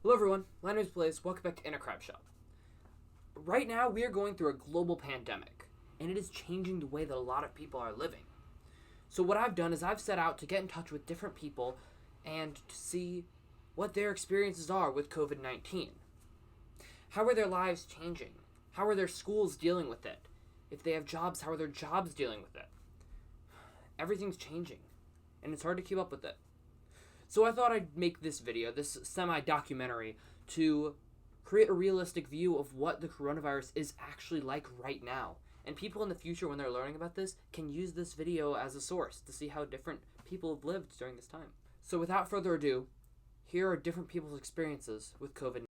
Hello everyone, my name is Blaze, welcome back to In a Crab Shop. Right now we are going through a global pandemic, and it is changing the way that a lot of people are living. So what I've done is I've set out to get in touch with different people and to see what their experiences are with COVID-19. How are their lives changing? How are their schools dealing with it? If they have jobs, how are their jobs dealing with it? Everything's changing, and it's hard to keep up with it. So I thought I'd make this video, this semi-documentary, to create a realistic view of what the coronavirus is actually like right now. And people in the future, when they're learning about this, can use this video as a source to see how different people have lived during this time. So without further ado, here are different people's experiences with COVID.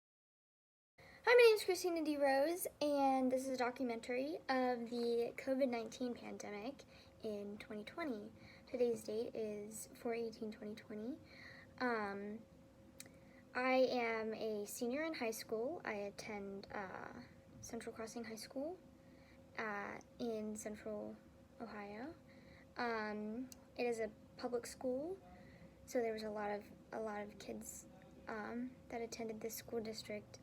Hi, my name is Kristina D. Rose, and this is a documentary of the COVID-19 pandemic in 2020. Today's date is 4/18/2020. I am a senior in high school. I attend Central Crossing High School in Central Ohio. It is a public school, so there was a lot of kids that attended this school district.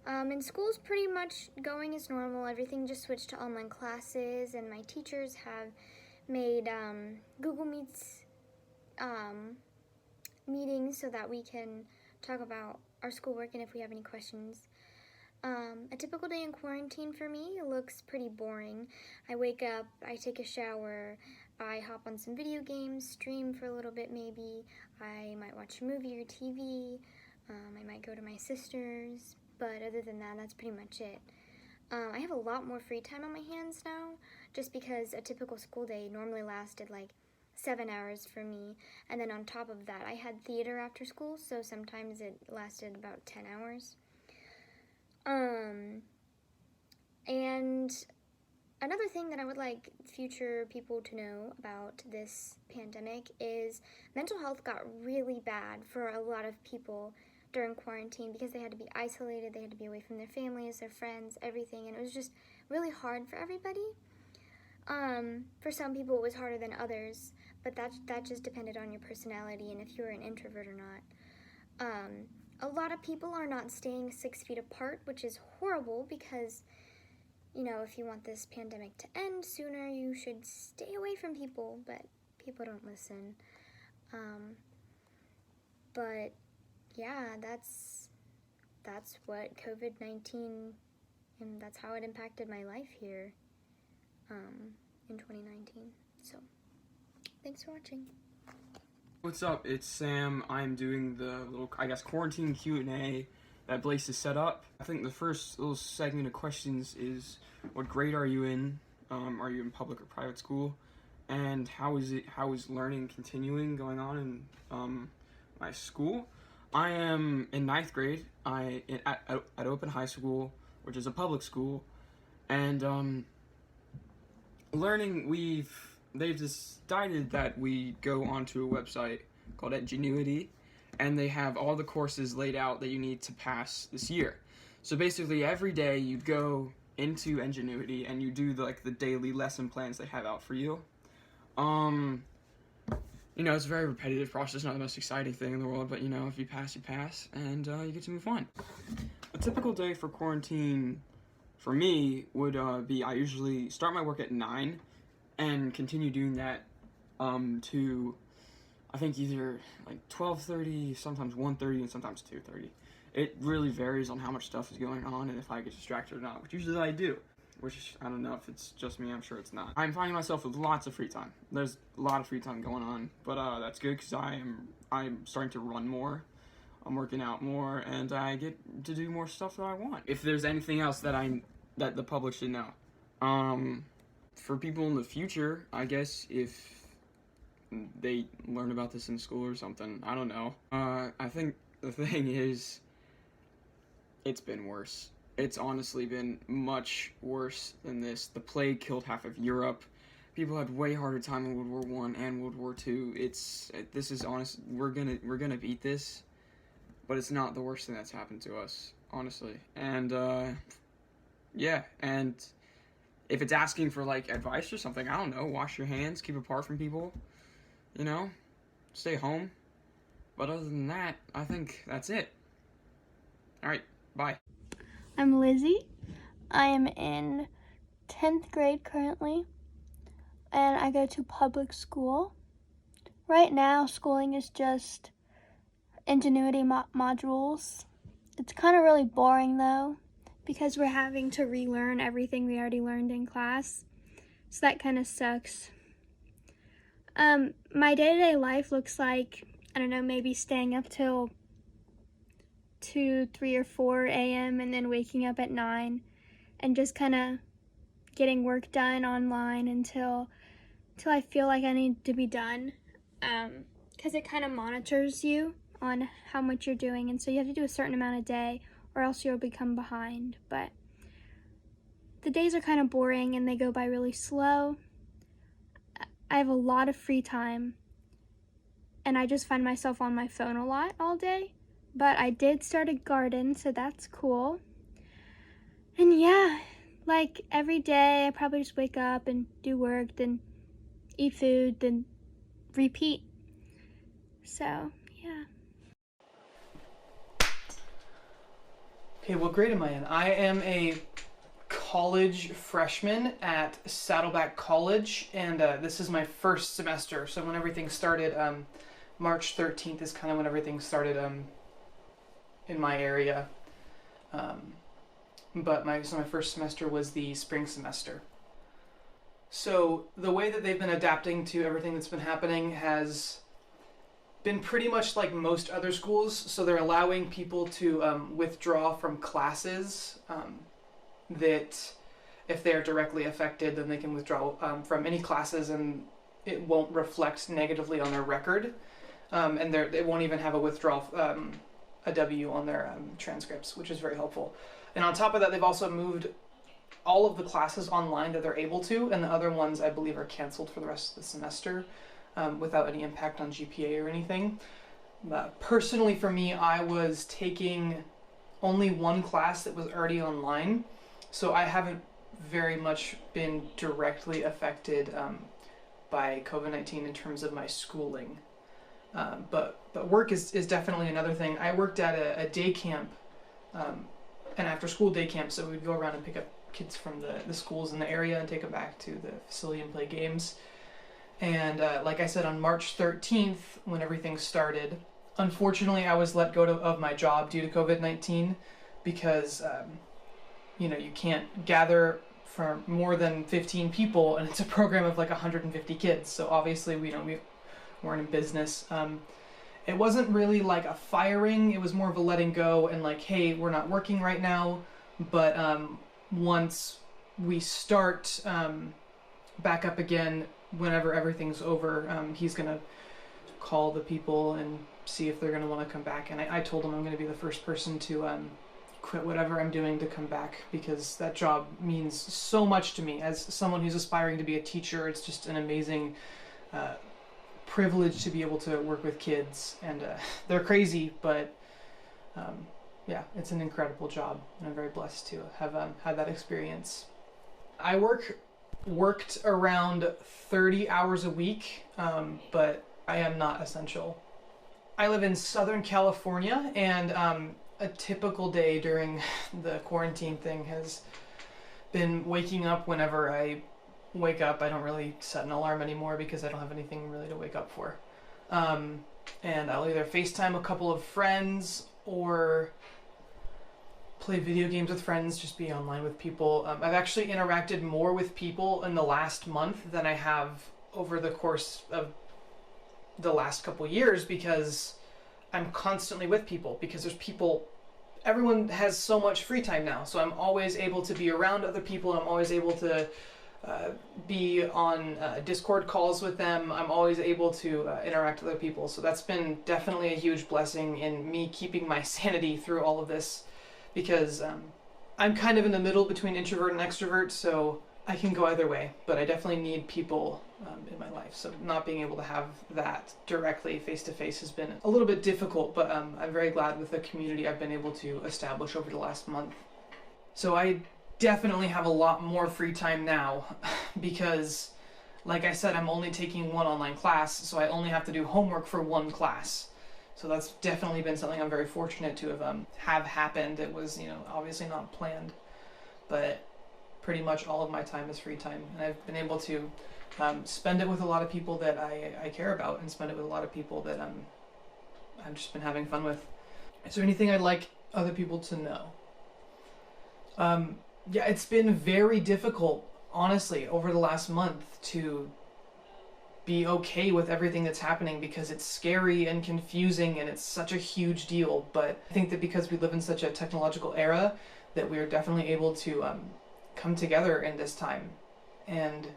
And school's pretty much going as normal. Everything just switched to online classes, and my teachers have made Google Meets meetings so that we can talk about our schoolwork and if we have any questions. A typical day in quarantine for me looks pretty boring. I wake up, I take a shower, I hop on some video games, stream for a little bit maybe, I might watch a movie or TV, I might go to my sister's, but other than that, that's pretty much it. I have a lot more free time on my hands now, just because a typical school day normally lasted like 7 hours for me, and then on top of that, I had theater after school, so sometimes it lasted about 10 hours. And another thing that I would like future people to know about this pandemic is mental health got really bad for a lot of people during quarantine because they had to be isolated, they had to be away from their families, their friends, everything, and it was just really hard for everybody. For some people it was harder than others, but that just depended on your personality and if you were an introvert or not. A lot of people are not staying 6 feet apart, which is horrible because, you know, if you want this pandemic to end sooner, you should stay away from people, but people don't listen. But yeah, that's what COVID-19, and that's how it impacted my life here in 2019. So, thanks for watching. What's up? It's Sam. I'm doing the little, quarantine Q&A that Blaze has set up. I think the first little segment of questions is, what grade are you in? Are you in public or private school? And how is learning going on in my school? I am in 9th grade. At Open High School, which is a public school, and learning, they've decided that we go onto a website called Ingenuity, and they have all the courses laid out that you need to pass this year. So basically every day you go into Ingenuity and you do the daily lesson plans they have out for you. You know, it's a very repetitive process, not the most exciting thing in the world, but you know, if you pass, you pass, and you get to move on. A typical day for quarantine for me would be, I usually start my work at 9 and continue doing that to, I think, either like 12:30, sometimes 1:30, and sometimes 2:30. It really varies on how much stuff is going on and if I get distracted or not, which usually I do. Which, I don't know if it's just me, I'm sure it's not. I'm finding myself with lots of free time. There's a lot of free time going on, but that's good because I'm starting to run more. I'm working out more, and I get to do more stuff that I want. If there's anything else that the public should know. For people in the future, I guess if they learn about this in school or something, I don't know. I think the thing is, it's been worse. It's honestly been much worse than this. The plague killed half of Europe. People had way harder time in World War I and World War II. This is honest. We're gonna beat this, but it's not the worst thing that's happened to us, honestly. And yeah. And if it's asking for advice or something, I don't know. Wash your hands. Keep apart from people. You know, stay home. But other than that, I think that's it. All right, bye. I'm Lizzie. I am in 10th grade currently, and I go to public school. Right now, schooling is just ingenuity modules. It's kind of really boring though, because we're having to relearn everything we already learned in class. So that kind of sucks. My day-to-day life looks like, I don't know, maybe staying up till 2, 3, or 4 a.m. and then waking up at 9 and just kind of getting work done online until I feel like I need to be done. Because it kind of monitors you on how much you're doing, and so you have to do a certain amount a day or else you'll become behind. But the days are kind of boring and they go by really slow. I have a lot of free time and I just find myself on my phone a lot all day, but I did start a garden, so that's cool. And yeah, like every day I probably just wake up and do work, then eat food, then repeat. So yeah. Okay, what grade am I in? I am a college freshman at Saddleback College, and this is my first semester. So when everything started, March 13th is kind of when everything started in my area. But my first semester was the spring semester. So the way that they've been adapting to everything that's been happening has been pretty much like most other schools. So they're allowing people to withdraw from classes that if they're directly affected, then they can withdraw from any classes and it won't reflect negatively on their record. And they won't even have a withdrawal, a W on their transcripts, which is very helpful. And on top of that, they've also moved all of the classes online that they're able to, and the other ones I believe are canceled for the rest of the semester without any impact on GPA or anything. Personally for me, I was taking only one class that was already online, so I haven't very much been directly affected by COVID-19 in terms of my schooling. But work is definitely another thing. I worked at a day camp, an after-school day camp, so we'd go around and pick up kids from the schools in the area and take them back to the facility and play games. And like I said, on March 13th, when everything started, unfortunately I was let go of my job due to COVID-19 because, you can't gather for more than 15 people, and it's a program of like 150 kids. So obviously we weren't in business. It wasn't really like a firing, it was more of a letting go and like, hey, we're not working right now, but once we start back up again, whenever everything's over, he's gonna call the people and see if they're gonna want to come back. And I told him I'm gonna be the first person to quit whatever I'm doing to come back, because that job means so much to me. As someone who's aspiring to be a teacher, it's just an amazing privilege to be able to work with kids, and they're crazy, but yeah, it's an incredible job, and I'm very blessed to have had that experience. I worked around 30 hours a week, but I am not essential. I live in Southern California, and a typical day during the quarantine thing has been waking up whenever I wake up. I don't really set an alarm anymore because I don't have anything really to wake up for. And I'll either FaceTime a couple of friends or play video games with friends, just be online with people. I've actually interacted more with people in the last month than I have over the course of the last couple years, because I'm constantly with people, because everyone has so much free time now, so I'm always able to be around other people. I'm always able to be on Discord calls with them. I'm always able to interact with other people, so that's been definitely a huge blessing in me keeping my sanity through all of this, because I'm kind of in the middle between introvert and extrovert, so I can go either way, but I definitely need people in my life. So not being able to have that directly face-to-face has been a little bit difficult, but I'm very glad with the community I've been able to establish over the last month. So I definitely have a lot more free time now because, like I said, I'm only taking one online class, so I only have to do homework for one class. So that's definitely been something I'm very fortunate to have happened. It was, obviously not planned, but pretty much all of my time is free time, and I've been able to spend it with a lot of people that I care about, and spend it with a lot of people that I've just been having fun with. Is there anything I'd like other people to know? Yeah, it's been very difficult, honestly, over the last month to be okay with everything that's happening, because it's scary and confusing and it's such a huge deal. But I think that because we live in such a technological era, that we are definitely able to come together in this time and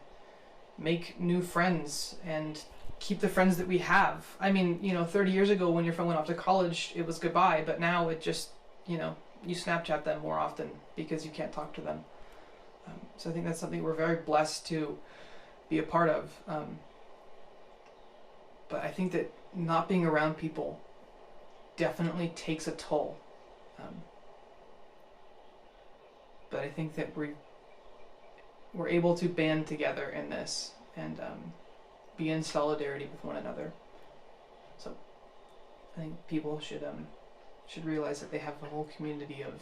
make new friends and keep the friends that we have. I mean, 30 years ago when your friend went off to college, it was goodbye, but now it just, you Snapchat them more often because you can't talk to them. So I think that's something we're very blessed to be a part of. But I think that not being around people definitely takes a toll. But I think that we're able to band together in this and be in solidarity with one another. So I think people should realize that they have a whole community of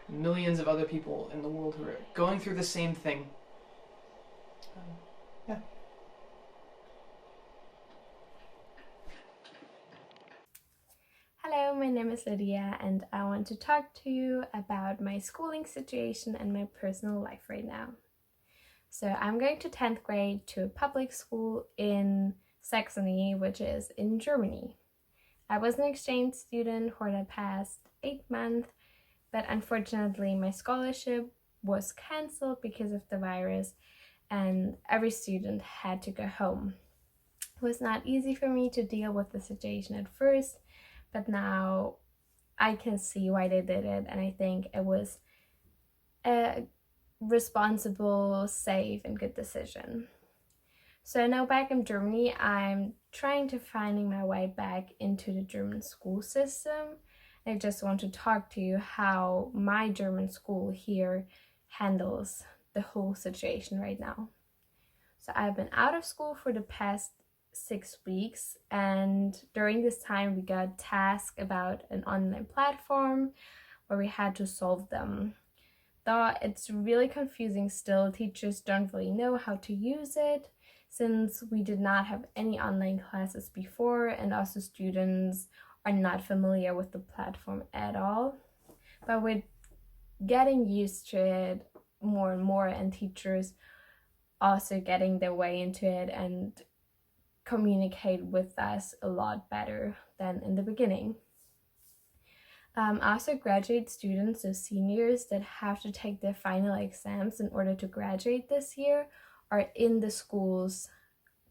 millions of other people in the world who are going through the same thing. Yeah. Hello, my name is Lydia, and I want to talk to you about my schooling situation and my personal life right now. So I'm going to 10th grade to a public school in Saxony, which is in Germany. I was an exchange student for the past 8 months, but unfortunately my scholarship was cancelled because of the virus, and every student had to go home. It was not easy for me to deal with the situation at first, but now I can see why they did it, and I think it was a responsible, safe, and good decision. So now back in Germany, I'm trying to finding my way back into the German school system. I just want to talk to you how my German school here handles the whole situation right now. So I've been out of school for the past 6 weeks, and during this time we got tasks about an online platform where we had to solve them. Though it's really confusing still, teachers don't really know how to use it since we did not have any online classes before, and also students are not familiar with the platform at all. But we're getting used to it more and more, and teachers also getting their way into it and communicate with us a lot better than in the beginning. Also, graduate students, so seniors that have to take their final exams in order to graduate this year, are in the schools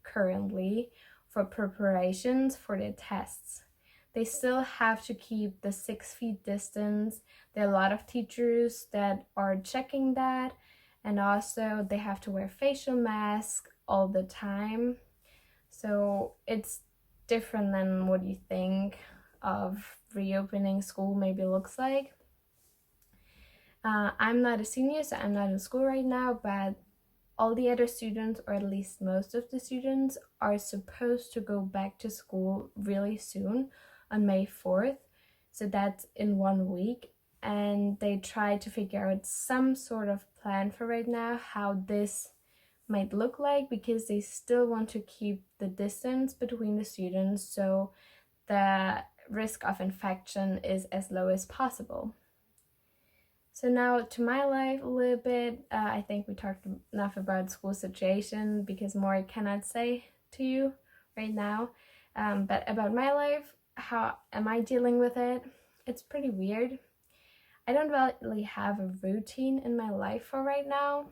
currently for preparations for their tests. They still have to keep the 6 feet distance. There are a lot of teachers that are checking that, and also they have to wear facial masks all the time. So it's different than what you think of reopening school maybe looks like. I'm not a senior, so I'm not in school right now, but all the other students, or at least most of the students, are supposed to go back to school really soon on May 4th. So that's in 1 week. And they try to figure out some sort of plan for right now how this might look like, because they still want to keep the distance between the students so the risk of infection is as low as possible. So now to my life a little bit. I think we talked enough about school situation because more I cannot say to you right now. But about my life, how am I dealing with it? It's pretty weird. I don't really have a routine in my life for right now.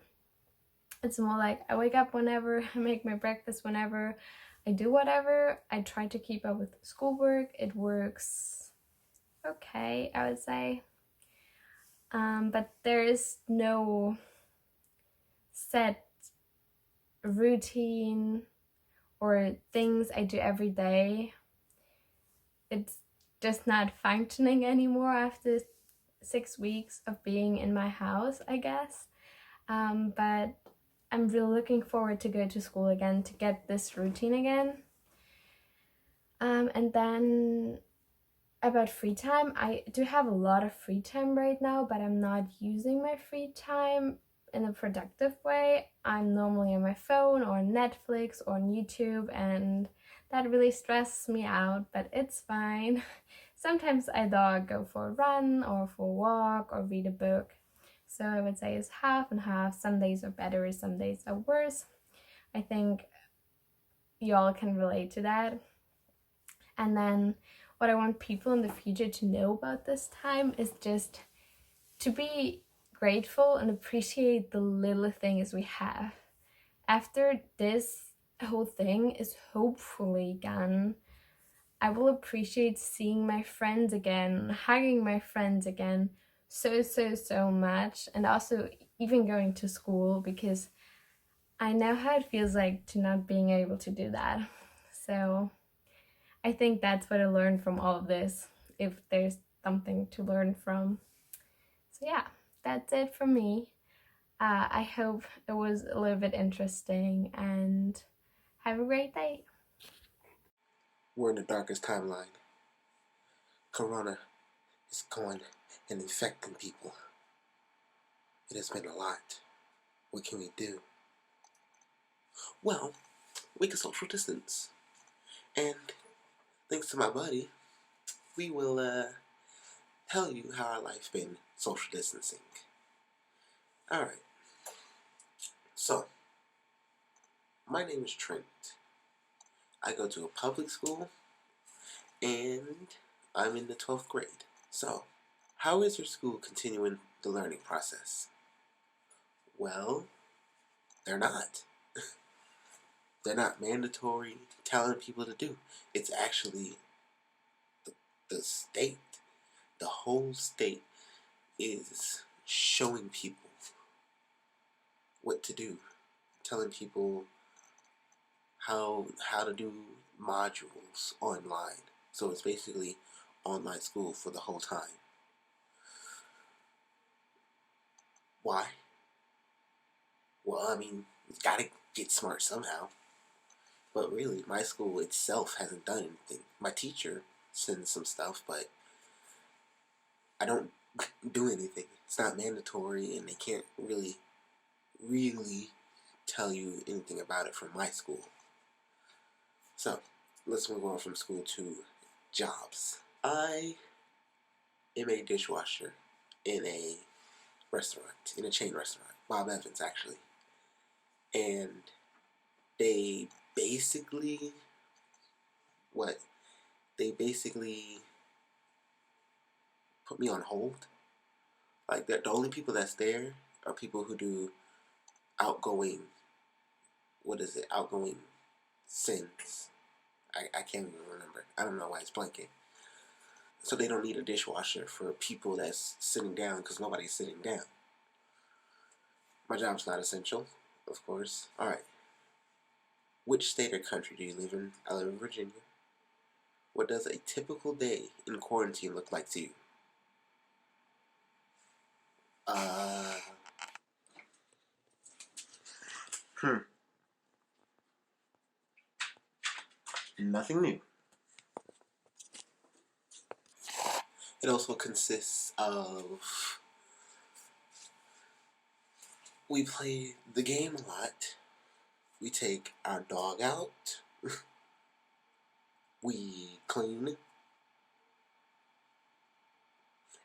It's more like I wake up whenever, I make my breakfast whenever, I do whatever. I try to keep up with schoolwork. It works okay, I would say. But there is no set routine or things I do every day. It's just not functioning anymore after 6 weeks of being in my house, I guess. But I'm really looking forward to go to school again, to get this routine again. And then About free time, I do have a lot of free time right now, but I'm not using my free time in a productive way. I'm normally on my phone or on Netflix or on YouTube, and that really stresses me out, but it's fine. Sometimes I go for a run or for a walk or read a book. So I would say it's half and half. Some days are better, some days are worse. I think y'all can relate to that. And then what I want people in the future to know about this time is just to be grateful and appreciate the little things we have. After this whole thing is hopefully gone, I will appreciate seeing my friends again, hugging my friends again so much, and also even going to school, because I know how it feels like to not being able to do that. So I think that's what I learned from all of this, if there's something to learn from. So yeah, that's it from me. I hope it was a little bit interesting, and have a great day. We're in the darkest timeline. Corona is going and infecting people. It has been a lot. What can we do? Well, we can social distance. And thanks to my buddy, we will tell you how our life's been social distancing. Alright. So, my name is Trent. I go to a public school, and I'm in the 12th grade. So, how is your school continuing the learning process? Well, they're not. They're not mandatory telling people to do. It's actually the state, the whole state is showing people what to do, telling people how to do modules online. So it's basically online school for the whole time. Why? Well, I mean, it's got to get smart somehow. But really, my school itself hasn't done anything. My teacher sends some stuff, but I don't do anything. It's not mandatory, and they can't really tell you anything about it from my school. So, let's move on from school to jobs. I am a dishwasher in a restaurant, in a chain restaurant, Bob Evans actually. And they basically, put me on hold. Like, the only people that's there are people who do outgoing, outgoing sins. I can't even remember. I don't know why it's blanking. So they don't need a dishwasher for people that's sitting down, because nobody's sitting down. My job's not essential, of course. Alright. Which state or country do you live in? I live in Virginia. What does a typical day in quarantine look like to you? Nothing new. It also consists of, we play the game a lot. We take our dog out. We clean.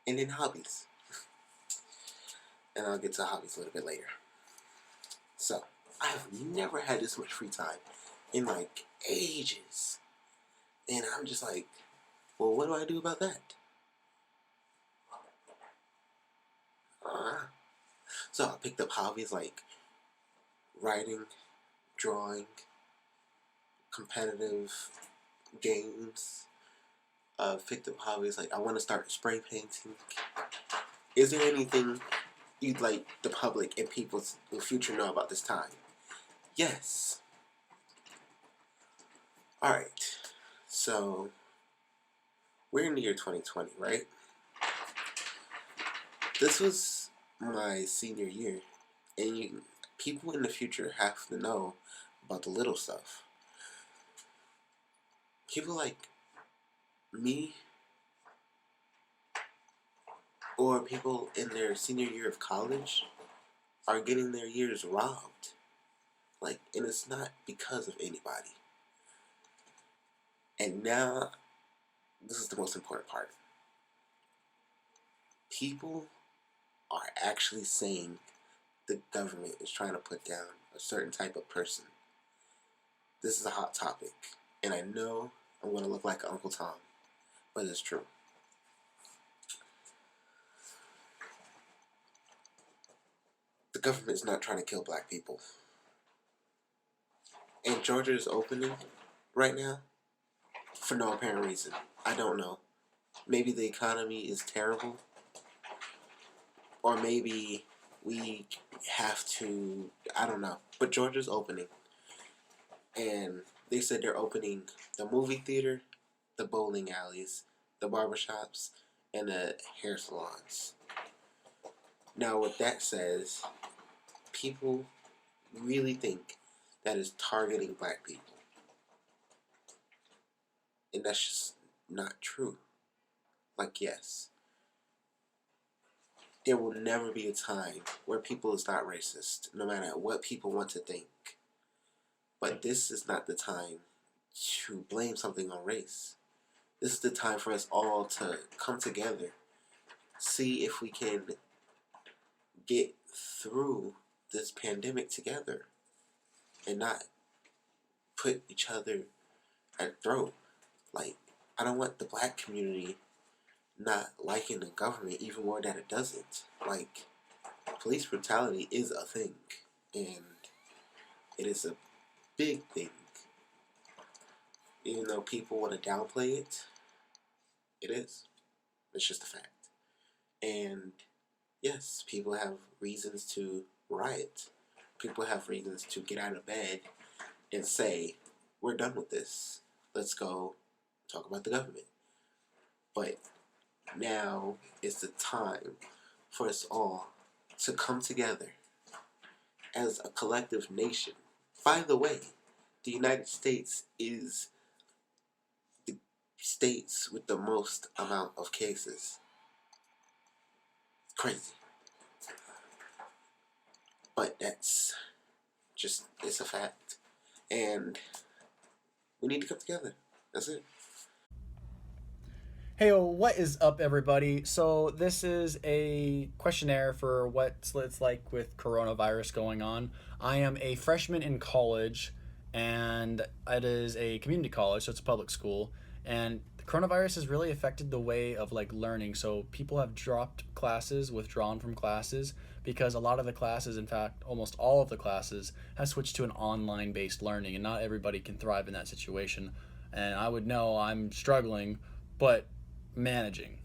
And then hobbies. And I'll get to hobbies a little bit later. So, I have never had this much free time in like ages. And I'm just like, well, what do I do about that? So I picked up hobbies like writing, drawing, competitive games. Picked up hobbies like I want to start spray painting. Is there anything you'd like the public and people in the future know about this time? Yes. Alright. So, we're in the year 2020, right? This was my senior year, and people in the future have to know about the little stuff. People like me or people in their senior year of college are getting their years robbed. Like, and it's not because of anybody. And now, this is the most important part. People are actually saying the government is trying to put down a certain type of person. This is a hot topic, and I know I'm going to look like Uncle Tom, but it's true. The government is not trying to kill black people. And Georgia is opening right now for no apparent reason. I don't know. Maybe the economy is terrible. Or maybe we have to, I don't know. But Georgia's opening. And they said they're opening the movie theater, the bowling alleys, the barbershops, and the hair salons. Now what that says, people really think that is targeting black people. And that's just not true. Like, yes, there will never be a time where people is not racist, no matter what people want to think. But this is not the time to blame something on race. This is the time for us all to come together, see if we can get through this pandemic together and not put each other at throat. Like, I don't want the black community not liking the government even more that it doesn't. Like, police brutality is a thing, and it is a big thing. Even though people want to downplay it, it is. It's just a fact. And yes, people have reasons to riot. People have reasons to get out of bed and say, we're done with this. Let's go talk about the government. But now is the time for us all to come together as a collective nation. By the way, the United States is the states with the most amount of cases. Crazy. But that's just, it's a fact. And we need to come together. That's it. Hey, what is up, everybody? So this is a questionnaire for what it's like with coronavirus going on. I am a freshman in college, and it is a community college, so it's a public school. And the coronavirus has really affected the way of like learning. So people have dropped classes, withdrawn from classes, because a lot of the classes, in fact, almost all of the classes, have switched to an online-based learning, and not everybody can thrive in that situation. And I would know I'm struggling, but managing.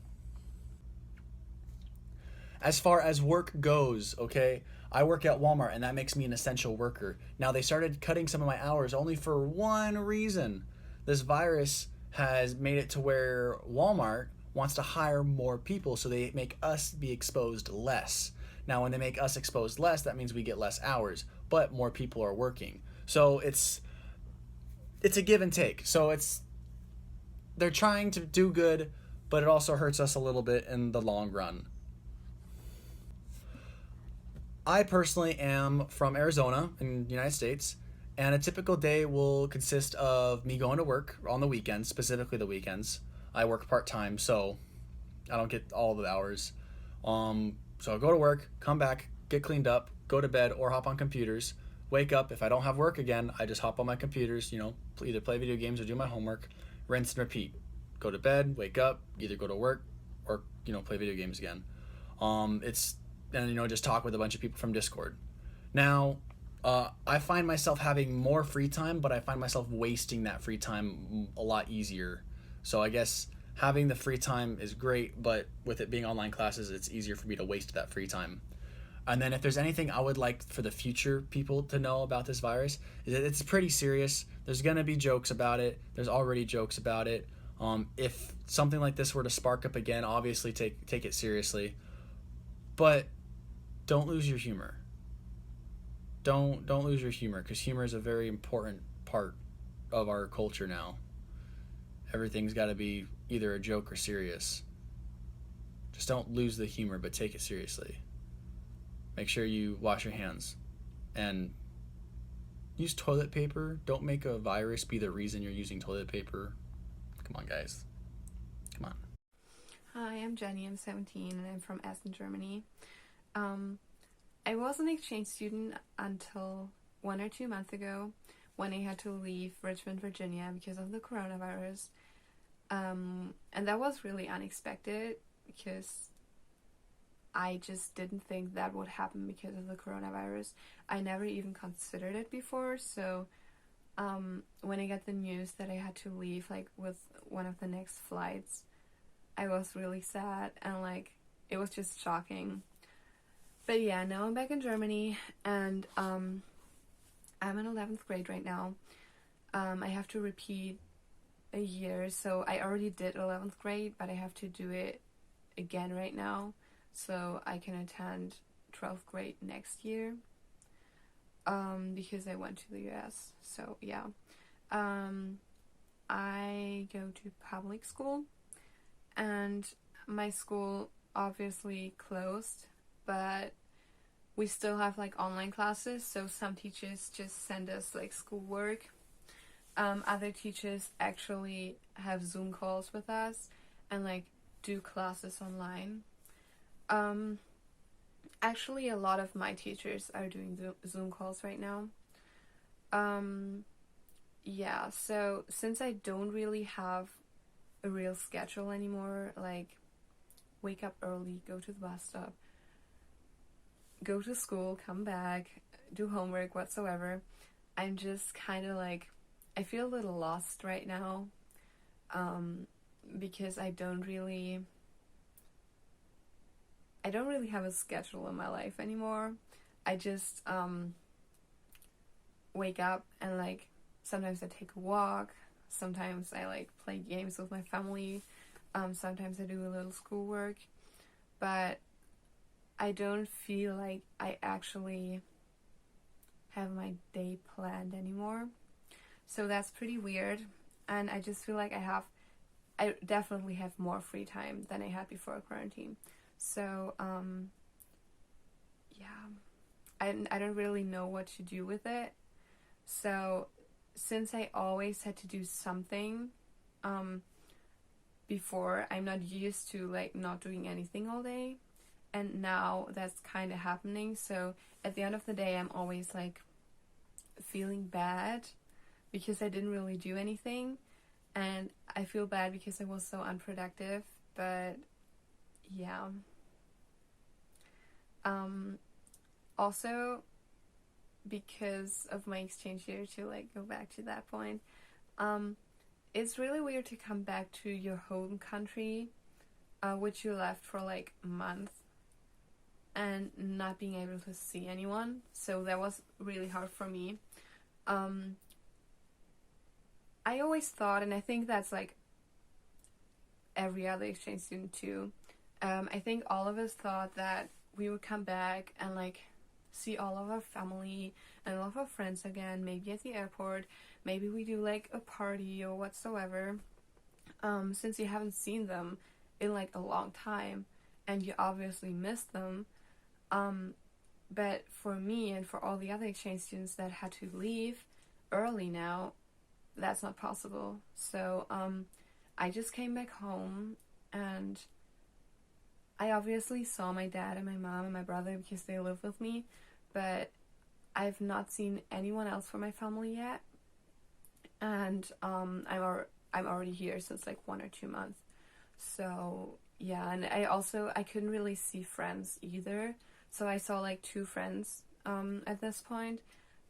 As far as work goes, okay, I work at Walmart, and that makes me an essential worker. Now, they started cutting some of my hours only for one reason. This virus has made it to where Walmart wants to hire more people, so they make us be exposed less. Now, when they make us exposed less, that means we get less hours, but more people are working. So it's a give and take. So they're trying to do good, but it also hurts us a little bit in the long run. I personally am from Arizona in the United States, and a typical day will consist of me going to work on the weekends, specifically the weekends. I work part-time, so I don't get all the hours. So I'll go to work, come back, get cleaned up, go to bed, or hop on computers. Wake up. If I don't have work again, I just hop on my computers, either play video games or do my homework, rinse and repeat. Go to bed, wake up, either go to work or, play video games again. Just talk with a bunch of people from Discord. Now, I find myself having more free time, but I find myself wasting that free time a lot easier. So I guess having the free time is great, but with it being online classes, it's easier for me to waste that free time. And then if there's anything I would like for the future people to know about this virus, is that it's pretty serious. There's going to be jokes about it. There's already jokes about it. If something like this were to spark up again, obviously take it seriously. But don't lose your humor. Don't lose your humor, because humor is a very important part of our culture now. Everything's got to be either a joke or serious. Just don't lose the humor, but take it seriously. Make sure you wash your hands. And use toilet paper. Don't make a virus be the reason you're using toilet paper. Come on, guys. Come on. Hi, I'm Jenny. I'm 17 and I'm from Essen, Germany. I was an exchange student until 1 or 2 months ago when I had to leave Richmond, Virginia because of the coronavirus. And that was really unexpected because I just didn't think that would happen because of the coronavirus. I never even considered it before, so when I got the news that I had to leave like with one of the next flights, I was really sad and like it was just shocking. But yeah, now I'm back in Germany and I'm in 11th grade right now. I have to repeat a year, so I already did 11th grade, but I have to do it again right now so I can attend 12th grade next year because I went to the US. So yeah, I go to public school and my school obviously closed, but we still have like online classes, so some teachers just send us like schoolwork. Other teachers actually have Zoom calls with us and like do classes online. Actually, a lot of my teachers are doing Zoom calls right now. Yeah, so since I don't really have a real schedule anymore, like wake up early, go to the bus stop, go to school, come back, do homework, whatsoever, I'm just kind of like, I feel a little lost right now, because I don't really have a schedule in my life anymore. I just wake up and like sometimes I take a walk, sometimes I like play games with my family, sometimes I do a little schoolwork, but I don't feel like I actually have my day planned anymore. So that's pretty weird, and I just feel like I definitely have more free time than I had before quarantine. So, yeah, I don't really know what to do with it. So, since I always had to do something, before, I'm not used to like not doing anything all day, and now that's kind of happening. So at the end of the day, I'm always like feeling bad because I didn't really do anything, and I feel bad because I was so unproductive. But yeah, also because of my exchange year, to like go back to that point, it's really weird to come back to your home country, which you left for like a month, and not being able to see anyone. So that was really hard for me. I always thought, and I think that's like every other exchange student too, I think all of us thought that we would come back and like see all of our family and all of our friends again, maybe at the airport, maybe we do like a party or whatsoever, since you haven't seen them in like a long time and you obviously miss them. But for me and for all the other exchange students that had to leave early now, that's not possible. So I just came back home, and I obviously saw my dad and my mom and my brother because they live with me, but I've not seen anyone else from my family yet, and I'm already here since like 1 or 2 months. So yeah, and I couldn't really see friends either. So I saw like 2 friends at this point,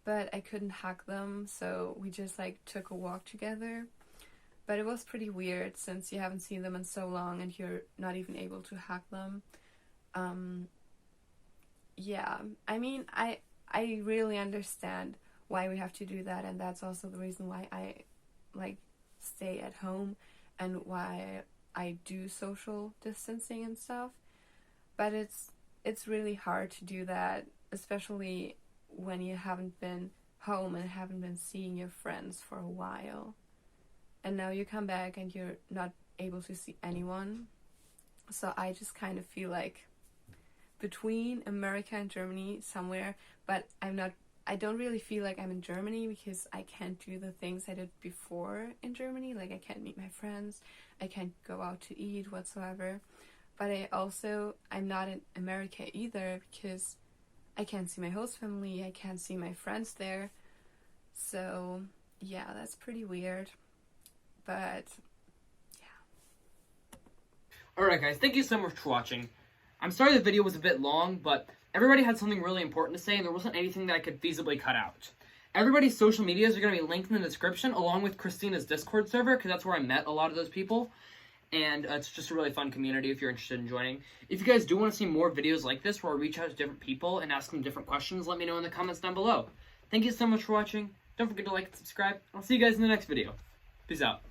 but I couldn't hug them, so we just like took a walk together. But it was pretty weird since you haven't seen them in so long and you're not even able to hug them. Yeah, I mean, I really understand why we have to do that, and that's also the reason why I like stay at home and why I do social distancing and stuff. But it's really hard to do that, especially when you haven't been home and haven't been seeing your friends for a while. And now you come back and you're not able to see anyone. So I just kind of feel like between America and Germany somewhere, but I don't really feel like I'm in Germany because I can't do the things I did before in Germany. Like, I can't meet my friends, I can't go out to eat whatsoever. But I'm not in America either because I can't see my host family, I can't see my friends there. So yeah, that's pretty weird. But Alright guys, thank you so much for watching. I'm sorry the video was a bit long, but everybody had something really important to say and there wasn't anything that I could feasibly cut out. Everybody's social medias are going to be linked in the description along with Kristina's Discord server because that's where I met a lot of those people. And it's just a really fun community if you're interested in joining. If you guys do want to see more videos like this where I reach out to different people and ask them different questions, let me know in the comments down below. Thank you so much for watching. Don't forget to like and subscribe. I'll see you guys in the next video. Peace out.